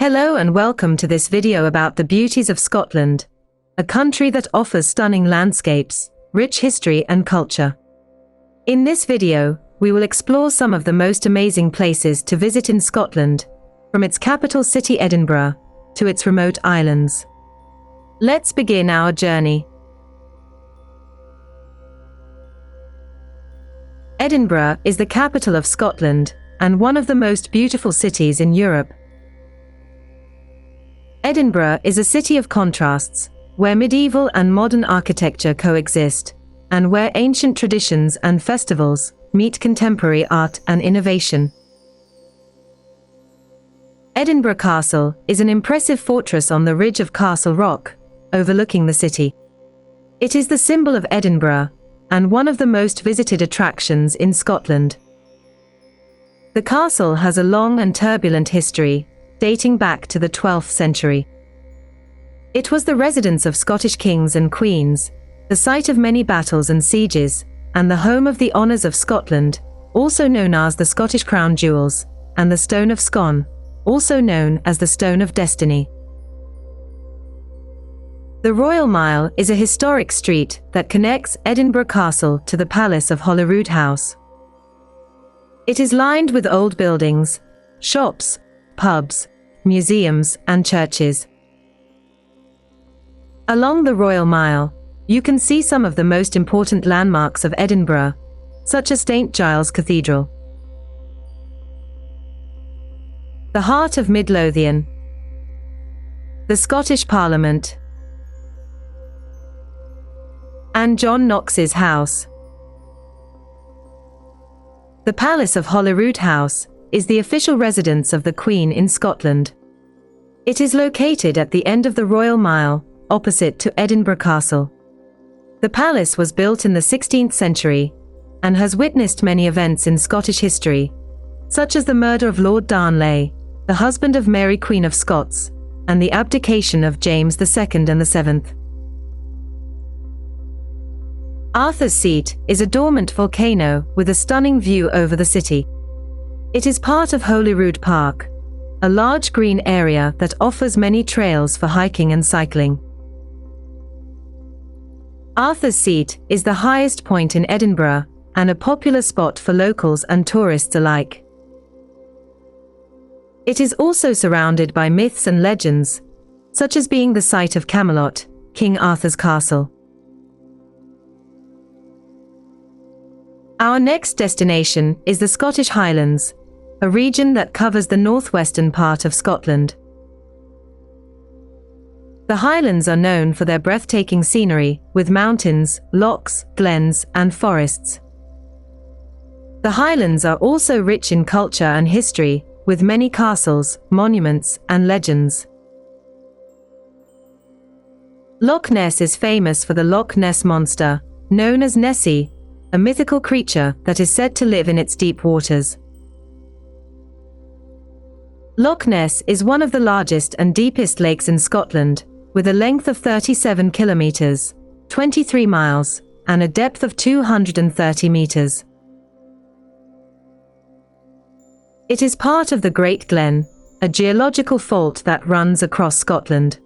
Hello and welcome to this video about the beauties of Scotland, a country that offers stunning landscapes, rich history and culture. In this video, we will explore some of the most amazing places to visit in Scotland, from its capital city Edinburgh to its remote islands. Let's begin our journey. Edinburgh is the capital of Scotland and one of the most beautiful cities in Europe. Edinburgh is a city of contrasts, where medieval and modern architecture coexist, and where ancient traditions and festivals meet contemporary art and innovation. Edinburgh Castle is an impressive fortress on the ridge of Castle Rock, overlooking the city. It is the symbol of Edinburgh, and one of the most visited attractions in Scotland. The castle has a long and turbulent history, dating back to the 12th century. It was the residence of Scottish kings and queens, the site of many battles and sieges, and the home of the honours of Scotland, also known as the Scottish Crown Jewels, and the Stone of Scone, also known as the Stone of Destiny. The Royal Mile is a historic street that connects Edinburgh Castle to the Palace of Holyrood House. It is lined with old buildings, shops, pubs, museums, and churches. Along the Royal Mile, you can see some of the most important landmarks of Edinburgh, such as St Giles Cathedral, the heart of Midlothian, the Scottish Parliament, and John Knox's house. The Palace of Holyrood House is the official residence of the Queen in Scotland. It is located at the end of the Royal Mile, opposite to Edinburgh Castle. The palace was built in the 16th century and has witnessed many events in Scottish history, such as the murder of Lord Darnley, the husband of Mary Queen of Scots, and the abdication of James II and VII. Arthur's Seat is a dormant volcano with a stunning view over the city. It is part of Holyrood Park, a large green area that offers many trails for hiking and cycling. Arthur's Seat is the highest point in Edinburgh and a popular spot for locals and tourists alike. It is also surrounded by myths and legends, such as being the site of Camelot, King Arthur's castle. Our next destination is the Scottish Highlands, a region that covers the northwestern part of Scotland. The Highlands are known for their breathtaking scenery, with mountains, lochs, glens, and forests. The Highlands are also rich in culture and history, with many castles, monuments, and legends. Loch Ness is famous for the Loch Ness Monster, known as Nessie, a mythical creature that is said to live in its deep waters. Loch Ness is one of the largest and deepest lakes in Scotland, with a length of 37 kilometers, 23 miles, and a depth of 230 meters. It is part of the Great Glen, a geological fault that runs across Scotland.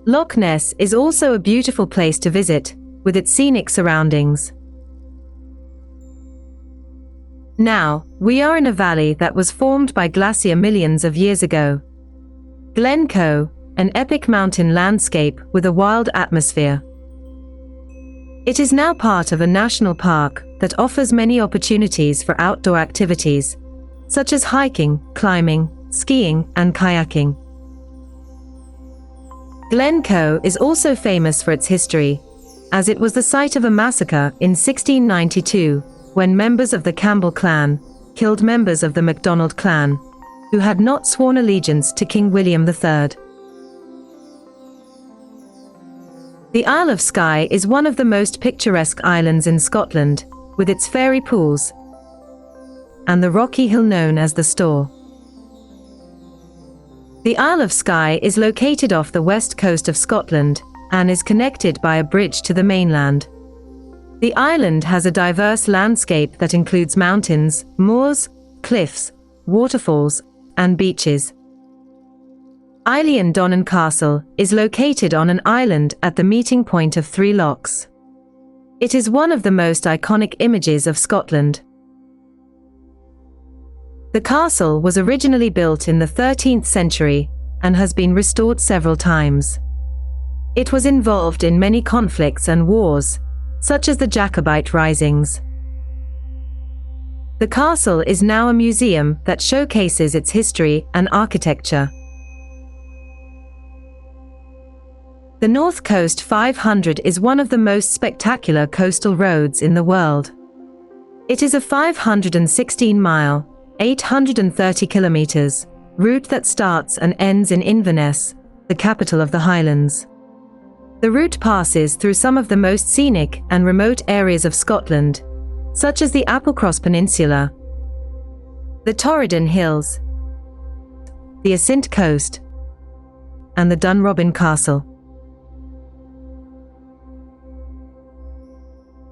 Loch Ness is also a beautiful place to visit, with its scenic surroundings. Now, we are in a valley that was formed by glacier millions of years ago. Glencoe, an epic mountain landscape with a wild atmosphere. It is now part of a national park that offers many opportunities for outdoor activities, such as hiking, climbing, skiing, and kayaking. Glencoe is also famous for its history, as it was the site of a massacre in 1692, when members of the Campbell clan killed members of the MacDonald clan, who had not sworn allegiance to King William III. The Isle of Skye is one of the most picturesque islands in Scotland, with its fairy pools and the rocky hill known as the Store. The Isle of Skye is located off the west coast of Scotland and is connected by a bridge to the mainland. The island has a diverse landscape that includes mountains, moors, cliffs, waterfalls, and beaches. Donnan Castle is located on an island at the meeting point of three lochs. It is one of the most iconic images of Scotland. The castle was originally built in the 13th century and has been restored several times. It was involved in many conflicts and wars, such as the Jacobite risings. The castle is now a museum that showcases its history and architecture. The North Coast 500 is one of the most spectacular coastal roads in the world. It is a 516-mile, 830 kilometers, route that starts and ends in Inverness, the capital of the Highlands. The route passes through some of the most scenic and remote areas of Scotland, such as the Applecross Peninsula, the Torridon Hills, the Assynt Coast, and the Dunrobin Castle.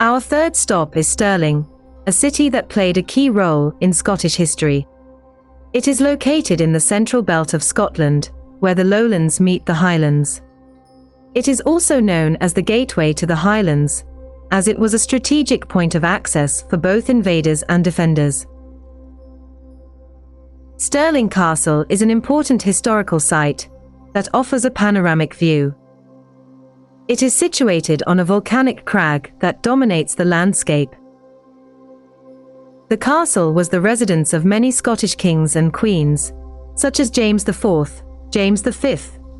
Our third stop is Stirling, a city that played a key role in Scottish history. It is located in the central belt of Scotland, where the lowlands meet the Highlands. It is also known as the Gateway to the Highlands, as it was a strategic point of access for both invaders and defenders. Stirling Castle is an important historical site that offers a panoramic view. It is situated on a volcanic crag that dominates the landscape. The castle was the residence of many Scottish kings and queens, such as James IV, James V,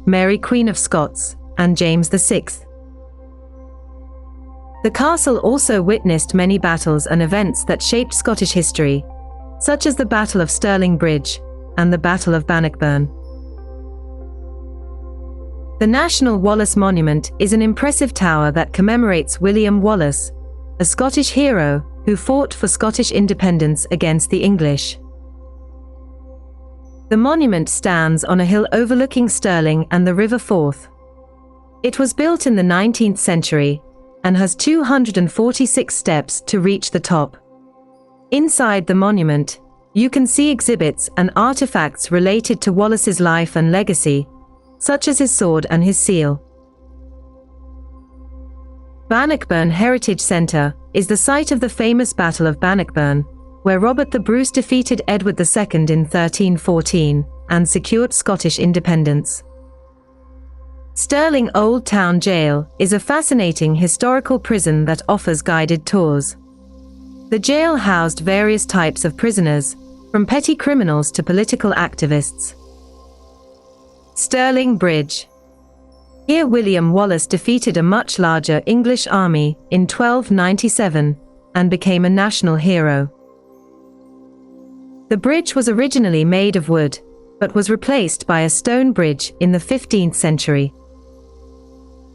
Mary Queen of Scots, and James VI. The castle also witnessed many battles and events that shaped Scottish history, such as the Battle of Stirling Bridge and the Battle of Bannockburn. The National Wallace Monument is an impressive tower that commemorates William Wallace, a Scottish hero who fought for Scottish independence against the English. The monument stands on a hill overlooking Stirling and the River Forth. It was built in the 19th century and has 246 steps to reach the top. Inside the monument, you can see exhibits and artifacts related to Wallace's life and legacy, such as his sword and his seal. Bannockburn Heritage Centre is the site of the famous Battle of Bannockburn, where Robert the Bruce defeated Edward II in 1314 and secured Scottish independence. Stirling Old Town Jail is a fascinating historical prison that offers guided tours. The jail housed various types of prisoners, from petty criminals to political activists. Stirling Bridge. Here William Wallace defeated a much larger English army in 1297 and became a national hero. The bridge was originally made of wood, but was replaced by a stone bridge in the 15th century.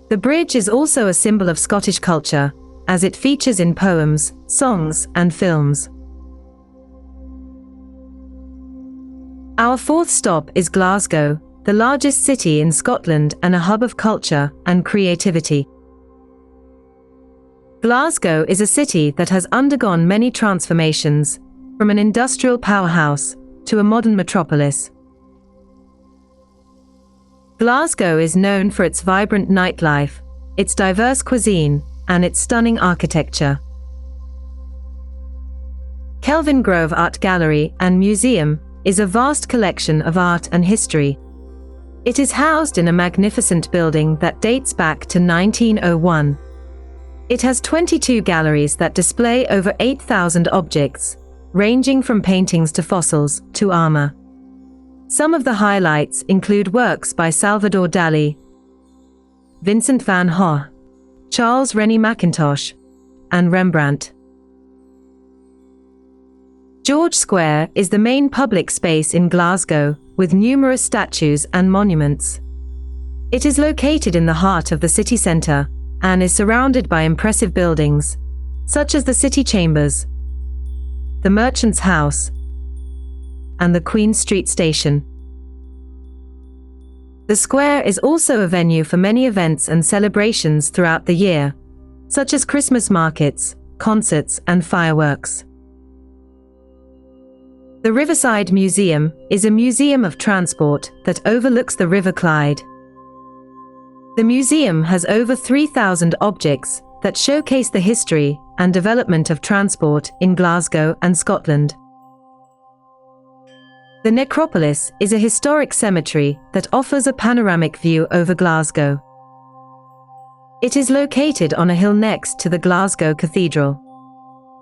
The bridge is also a symbol of Scottish culture, as it features in poems, songs, and films. Our fourth stop is Glasgow, the largest city in Scotland and a hub of culture and creativity. Glasgow is a city that has undergone many transformations, from an industrial powerhouse to a modern metropolis. Glasgow is known for its vibrant nightlife, its diverse cuisine, and its stunning architecture. Kelvingrove Art Gallery and Museum is a vast collection of art and history. It is housed in a magnificent building that dates back to 1901. It has 22 galleries that display over 8,000 objects, ranging from paintings to fossils to armor. Some of the highlights include works by Salvador Dali, Vincent van Gogh, Charles Rennie Mackintosh, and Rembrandt. George Square is the main public space in Glasgow, with numerous statues and monuments. It is located in the heart of the city centre and is surrounded by impressive buildings, such as the City Chambers, the Merchant's House, and the Queen Street Station. The square is also a venue for many events and celebrations throughout the year, such as Christmas markets, concerts, and fireworks. The Riverside Museum is a museum of transport that overlooks the River Clyde. The museum has over 3,000 objects that showcase the history and development of transport in Glasgow and Scotland. The Necropolis is a historic cemetery that offers a panoramic view over Glasgow. It is located on a hill next to the Glasgow Cathedral.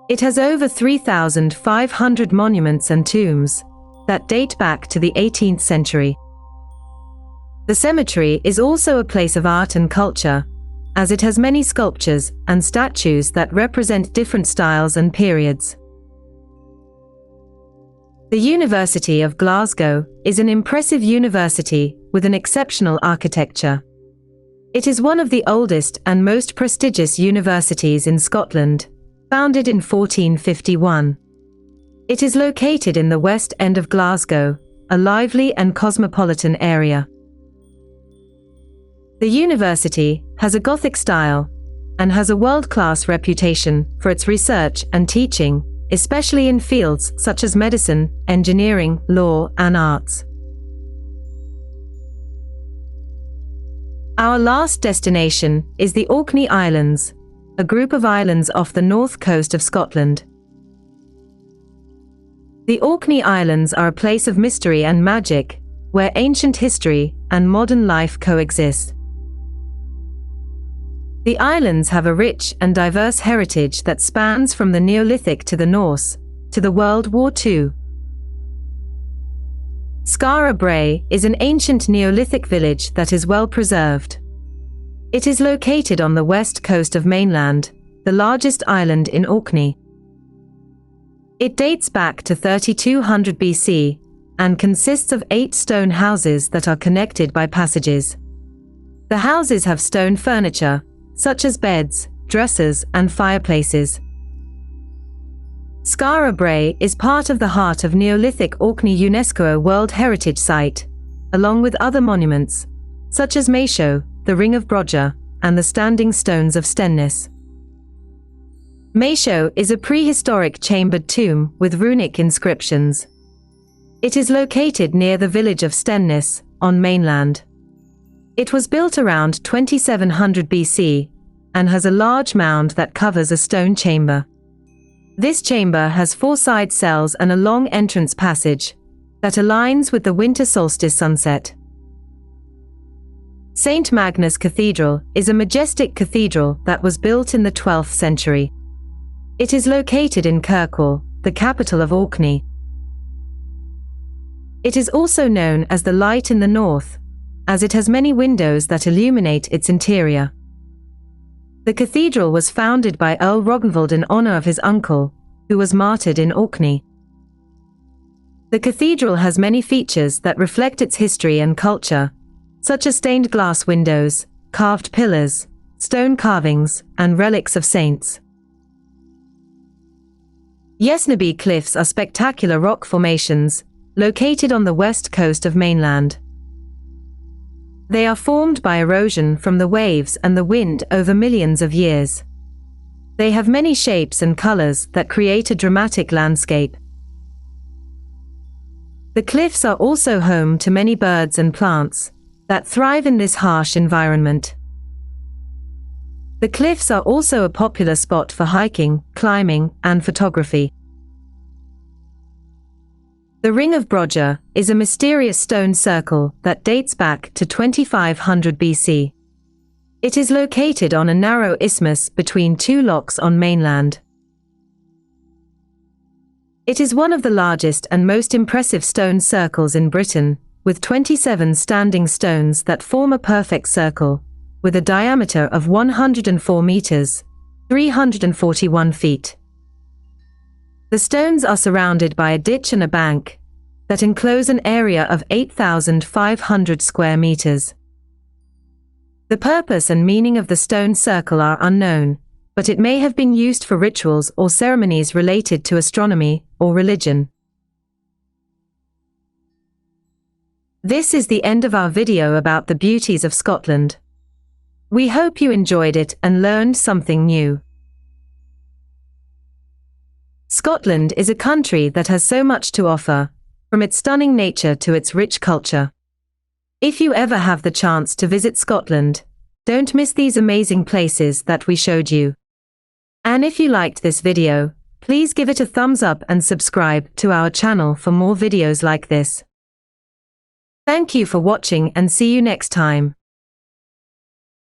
It has over 3,500 monuments and tombs that date back to the 18th century. The cemetery is also a place of art and culture, as it has many sculptures and statues that represent different styles and periods. The University of Glasgow is an impressive university with an exceptional architecture. It is one of the oldest and most prestigious universities in Scotland, founded in 1451. It is located in the West End of Glasgow, a lively and cosmopolitan area. The university has a Gothic style and has a world-class reputation for its research and teaching, especially in fields such as medicine, engineering, law, and arts. Our last destination is the Orkney Islands, a group of islands off the north coast of Scotland. The Orkney Islands are a place of mystery and magic, where ancient history and modern life coexist. The islands have a rich and diverse heritage that spans from the Neolithic to the Norse, to the World War II. Skara Brae is an ancient Neolithic village that is well preserved. It is located on the west coast of mainland, the largest island in Orkney. It dates back to 3200 BC and consists of 8 stone houses that are connected by passages. The houses have stone furniture, such as beds, dressers, and fireplaces. Skara Brae is part of the Heart of Neolithic Orkney UNESCO World Heritage Site, along with other monuments, such as Maeshowe, the Ring of Brodger, and the Standing Stones of Stenness. Maeshowe is a prehistoric chambered tomb with runic inscriptions. It is located near the village of Stenness, on mainland. It was built around 2700 BC and has a large mound that covers a stone chamber. This chamber has 4 side cells and a long entrance passage that aligns with the winter solstice sunset. St. Magnus Cathedral is a majestic cathedral that was built in the 12th century. It is located in Kirkwall, the capital of Orkney. It is also known as the Light in the North, as it has many windows that illuminate its interior. The cathedral was founded by Earl Rognvald in honor of his uncle, who was martyred in Orkney. The cathedral has many features that reflect its history and culture, such as stained glass windows, carved pillars, stone carvings, and relics of saints. Yesnaby Cliffs are spectacular rock formations, located on the west coast of mainland. They are formed by erosion from the waves and the wind over millions of years. They have many shapes and colors that create a dramatic landscape. The cliffs are also home to many birds and plants that thrive in this harsh environment. The cliffs are also a popular spot for hiking, climbing, and photography. The Ring of Brodger is a mysterious stone circle that dates back to 2500 BC. It is located on a narrow isthmus between 2 lochs on mainland. It is one of the largest and most impressive stone circles in Britain, with 27 standing stones that form a perfect circle, with a diameter of 104 meters, 341 feet. The stones are surrounded by a ditch and a bank that enclose an area of 8,500 square meters. The purpose and meaning of the stone circle are unknown, but it may have been used for rituals or ceremonies related to astronomy or religion. This is the end of our video about the beauties of Scotland. We hope you enjoyed it and learned something new. Scotland is a country that has so much to offer, from its stunning nature to its rich culture. If you ever have the chance to visit Scotland, don't miss these amazing places that we showed you. And if you liked this video, please give it a thumbs up and subscribe to our channel for more videos like this. Thank you for watching and see you next time.